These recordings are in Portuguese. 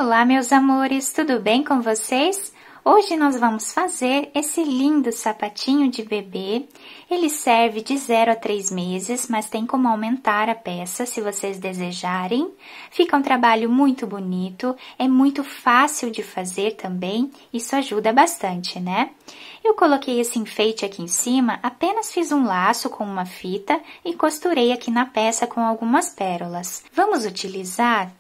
Olá, meus amores, tudo bem com vocês? Hoje nós vamos fazer esse lindo sapatinho de bebê. Ele serve de 0 a 3 meses, mas tem como aumentar a peça se vocês desejarem. Fica um trabalho muito bonito, é muito fácil de fazer também, isso ajuda bastante, né? Eu coloquei esse enfeite aqui em cima, apenas fiz um laço com uma fita e costurei aqui na peça com algumas pérolas. Vamos utilizar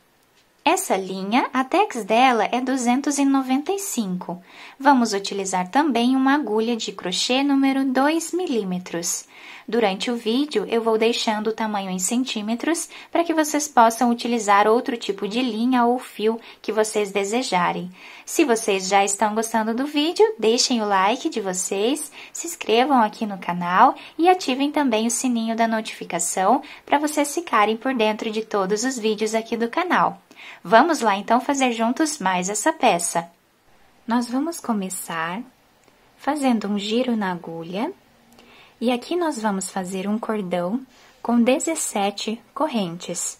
essa linha, a tex dela é 295. Vamos utilizar também uma agulha de crochê número 2 milímetros. Durante o vídeo, eu vou deixando o tamanho em centímetros para que vocês possam utilizar outro tipo de linha ou fio que vocês desejarem. Se vocês já estão gostando do vídeo, deixem o like de vocês, se inscrevam aqui no canal e ativem também o sininho da notificação para vocês ficarem por dentro de todos os vídeos aqui do canal. Vamos lá, então, fazer juntos mais essa peça. Nós vamos começar fazendo um giro na agulha e aqui nós vamos fazer um cordão com 17 correntes.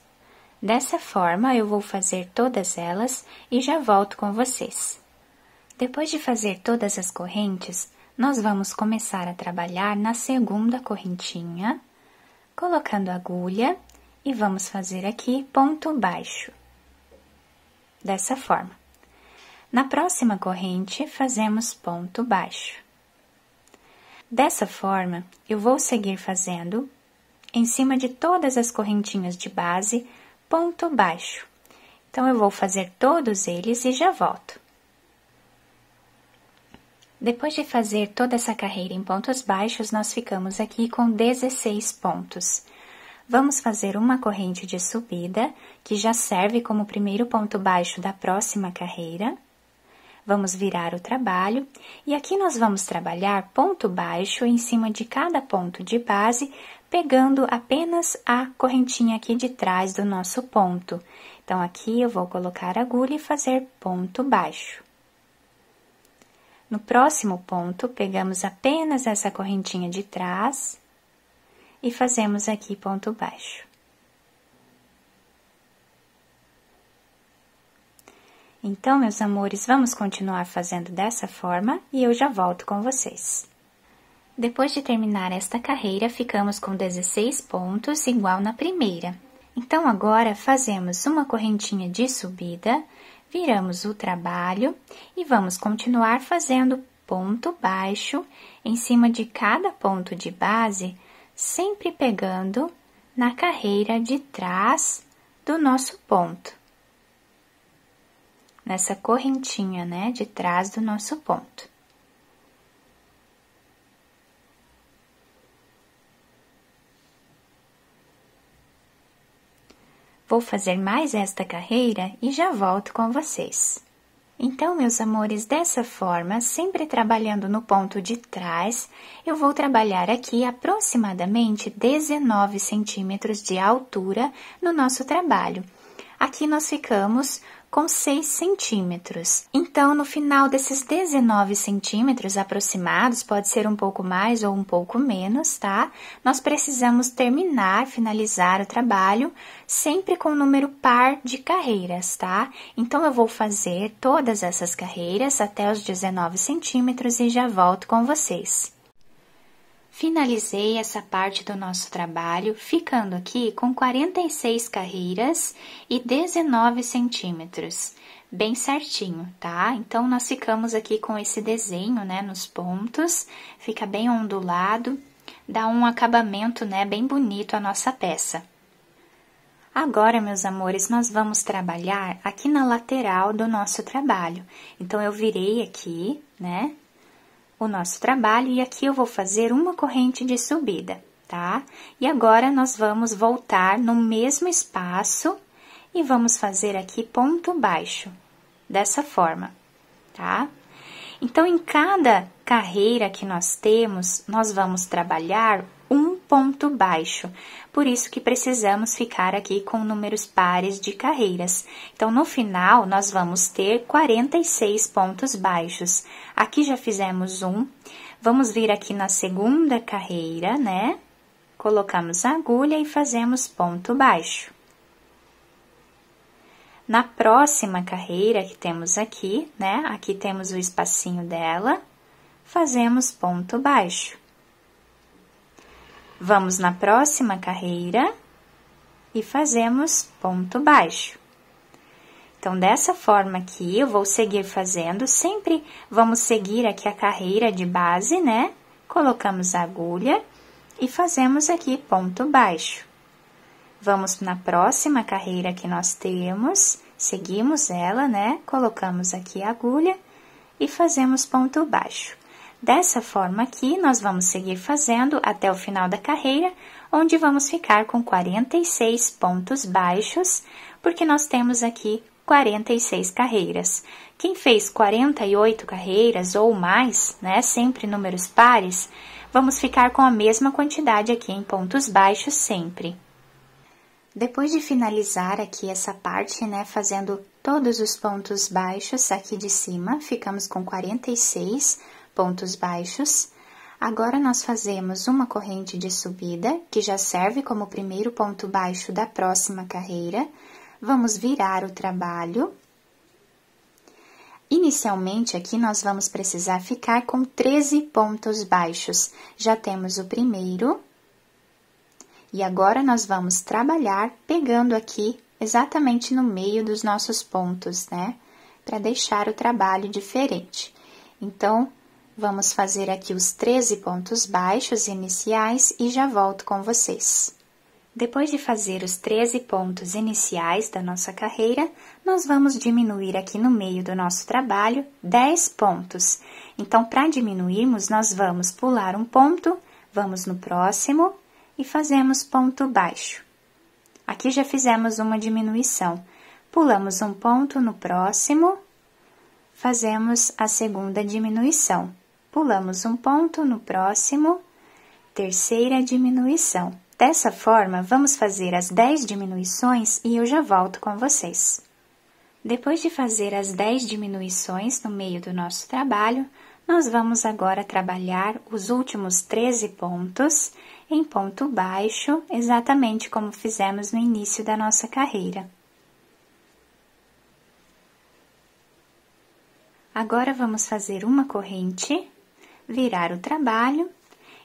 Dessa forma, eu vou fazer todas elas e já volto com vocês. Depois de fazer todas as correntes, nós vamos começar a trabalhar na segunda correntinha, colocando a agulha e vamos fazer aqui ponto baixo. Dessa forma. Na próxima corrente, fazemos ponto baixo. Dessa forma, eu vou seguir fazendo, em cima de todas as correntinhas de base, ponto baixo. Então, eu vou fazer todos eles e já volto. Depois de fazer toda essa carreira em pontos baixos, nós ficamos aqui com 16 pontos. Vamos fazer uma corrente de subida, que já serve como primeiro ponto baixo da próxima carreira. Vamos virar o trabalho, e aqui nós vamos trabalhar ponto baixo em cima de cada ponto de base, pegando apenas a correntinha aqui de trás do nosso ponto. Então, aqui eu vou colocar a agulha e fazer ponto baixo. No próximo ponto, pegamos apenas essa correntinha de trás e fazemos aqui ponto baixo. Então, meus amores, vamos continuar fazendo dessa forma e eu já volto com vocês. Depois de terminar esta carreira, ficamos com 16 pontos, igual na primeira. Então, agora, fazemos uma correntinha de subida, viramos o trabalho e vamos continuar fazendo ponto baixo em cima de cada ponto de base, sempre pegando na carreira de trás do nosso ponto. Nessa correntinha, né, de trás do nosso ponto. Vou fazer mais esta carreira e já volto com vocês. Então, meus amores, dessa forma, sempre trabalhando no ponto de trás, eu vou trabalhar aqui aproximadamente 19 centímetros de altura no nosso trabalho. Aqui nós ficamos com 6 centímetros. Então, no final desses 19 centímetros aproximados, pode ser um pouco mais ou um pouco menos, tá? Nós precisamos terminar, finalizar o trabalho, sempre com o número par de carreiras, tá? Então, eu vou fazer todas essas carreiras até os 19 centímetros e já volto com vocês. Finalizei essa parte do nosso trabalho, ficando aqui com 46 carreiras e 19 centímetros, bem certinho, tá? Então, nós ficamos aqui com esse desenho, né, nos pontos, fica bem ondulado, dá um acabamento, né, bem bonito a nossa peça. Agora, meus amores, nós vamos trabalhar aqui na lateral do nosso trabalho. Então, eu virei aqui, né, o nosso trabalho, e aqui eu vou fazer uma corrente de subida, tá? E agora, nós vamos voltar no mesmo espaço e vamos fazer aqui ponto baixo, dessa forma, tá? Então, em cada carreira que nós temos, nós vamos trabalhar um ponto baixo, por isso que precisamos ficar aqui com números pares de carreiras. Então, no final, nós vamos ter 46 pontos baixos. Aqui já fizemos um, vamos vir aqui na segunda carreira, né? Colocamos a agulha e fazemos ponto baixo. Na próxima carreira que temos aqui, né? Aqui temos o espacinho dela, fazemos ponto baixo. Vamos na próxima carreira e fazemos ponto baixo. Então, dessa forma aqui, eu vou seguir fazendo, sempre vamos seguir aqui a carreira de base, né? Colocamos a agulha e fazemos aqui ponto baixo. Vamos na próxima carreira que nós temos, seguimos ela, né? Colocamos aqui a agulha e fazemos ponto baixo. Dessa forma aqui, nós vamos seguir fazendo até o final da carreira, onde vamos ficar com 46 pontos baixos, porque nós temos aqui 46 carreiras. Quem fez 48 carreiras ou mais, né? Sempre números pares, vamos ficar com a mesma quantidade aqui em pontos baixos sempre. Depois de finalizar aqui essa parte, né, fazendo todos os pontos baixos aqui de cima, ficamos com 46 pontos baixos. Agora, nós fazemos uma corrente de subida, que já serve como primeiro ponto baixo da próxima carreira. Vamos virar o trabalho. Inicialmente, aqui, nós vamos precisar ficar com 13 pontos baixos. Já temos o primeiro. E agora, nós vamos trabalhar pegando aqui exatamente no meio dos nossos pontos, né? Para deixar o trabalho diferente. Então, vamos fazer aqui os 13 pontos baixos iniciais e já volto com vocês. Depois de fazer os 13 pontos iniciais da nossa carreira, nós vamos diminuir aqui no meio do nosso trabalho 10 pontos. Então, para diminuirmos, nós vamos pular um ponto, vamos no próximo e fazemos ponto baixo. Aqui já fizemos uma diminuição. Pulamos um ponto no próximo, fazemos a segunda diminuição. Pulamos um ponto no próximo, terceira diminuição. Dessa forma, vamos fazer as 10 diminuições e eu já volto com vocês. Depois de fazer as 10 diminuições no meio do nosso trabalho, nós vamos agora trabalhar os últimos 13 pontos em ponto baixo, exatamente como fizemos no início da nossa carreira. Agora, vamos fazer uma corrente, virar o trabalho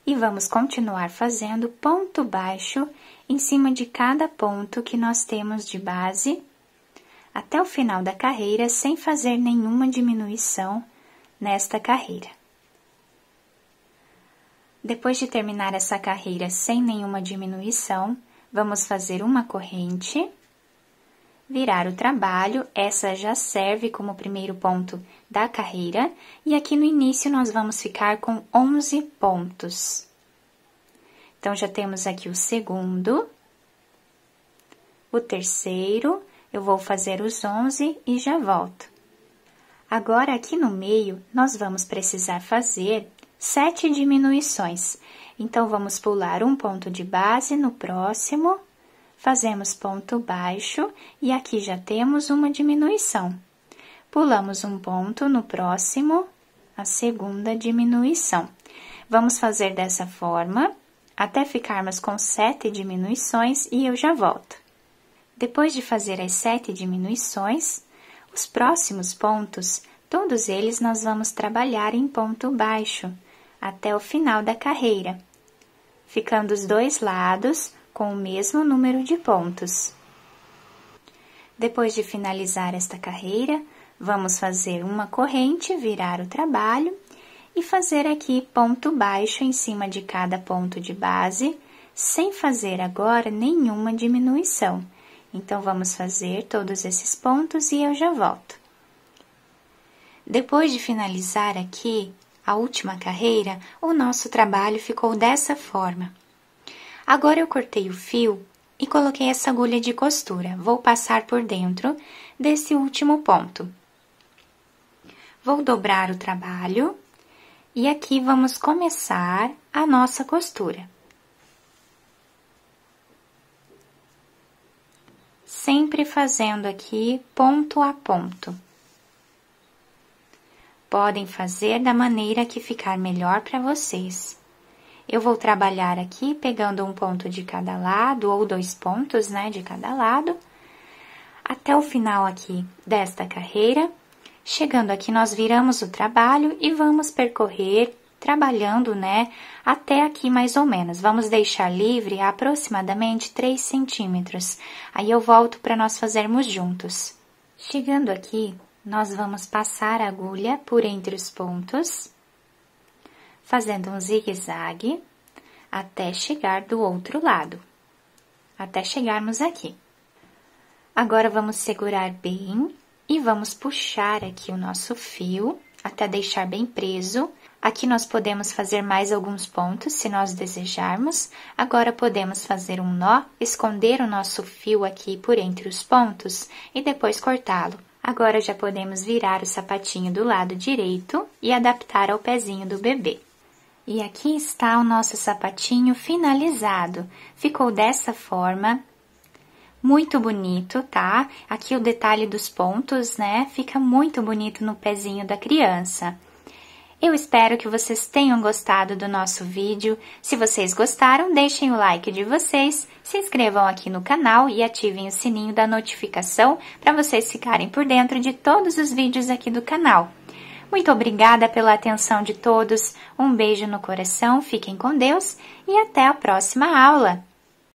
e vamos continuar fazendo ponto baixo em cima de cada ponto que nós temos de base, até o final da carreira, sem fazer nenhuma diminuição nesta carreira. Depois de terminar essa carreira sem nenhuma diminuição, vamos fazer uma corrente, virar o trabalho, essa já serve como primeiro ponto da carreira, e aqui no início nós vamos ficar com 11 pontos. Então, já temos aqui o segundo, o terceiro, eu vou fazer os 11 e já volto. Agora, aqui no meio, nós vamos precisar fazer 7 diminuições. Então, vamos pular um ponto de base no próximo, fazemos ponto baixo e aqui já temos uma diminuição. Pulamos um ponto no próximo, a segunda diminuição. Vamos fazer dessa forma, até ficarmos com 7 diminuições e eu já volto. Depois de fazer as 7 diminuições, os próximos pontos, todos eles nós vamos trabalhar em ponto baixo, até o final da carreira, ficando os dois lados com o mesmo número de pontos. Depois de finalizar esta carreira, vamos fazer uma corrente, virar o trabalho e fazer aqui ponto baixo em cima de cada ponto de base, sem fazer agora nenhuma diminuição. Então, vamos fazer todos esses pontos e eu já volto. Depois de finalizar aqui a última carreira, o nosso trabalho ficou dessa forma. Agora, eu cortei o fio e coloquei essa agulha de costura. Vou passar por dentro desse último ponto. Vou dobrar o trabalho e aqui vamos começar a nossa costura. Sempre fazendo aqui ponto a ponto. Podem fazer da maneira que ficar melhor para vocês. Eu vou trabalhar aqui pegando um ponto de cada lado, ou 2 pontos, né, de cada lado. até o final aqui desta carreira. Chegando aqui, nós viramos o trabalho e vamos percorrer, trabalhando, né, até aqui mais ou menos. Vamos deixar livre aproximadamente 3 centímetros. Aí eu volto para nós fazermos juntos. Chegando aqui, nós vamos passar a agulha por entre os pontos, fazendo um zigue-zague até chegar do outro lado, até chegarmos aqui. Agora, vamos segurar bem e vamos puxar aqui o nosso fio até deixar bem preso. Aqui nós podemos fazer mais alguns pontos, se nós desejarmos. Agora, podemos fazer um nó, esconder o nosso fio aqui por entre os pontos e depois cortá-lo. Agora, já podemos virar o sapatinho do lado direito e adaptar ao pezinho do bebê. E aqui está o nosso sapatinho finalizado. Ficou dessa forma. Muito bonito, tá? Aqui o detalhe dos pontos, né? Fica muito bonito no pezinho da criança. Eu espero que vocês tenham gostado do nosso vídeo. Se vocês gostaram, deixem o like de vocês, se inscrevam aqui no canal e ativem o sininho da notificação para vocês ficarem por dentro de todos os vídeos aqui do canal. Muito obrigada pela atenção de todos, um beijo no coração, fiquem com Deus e até a próxima aula!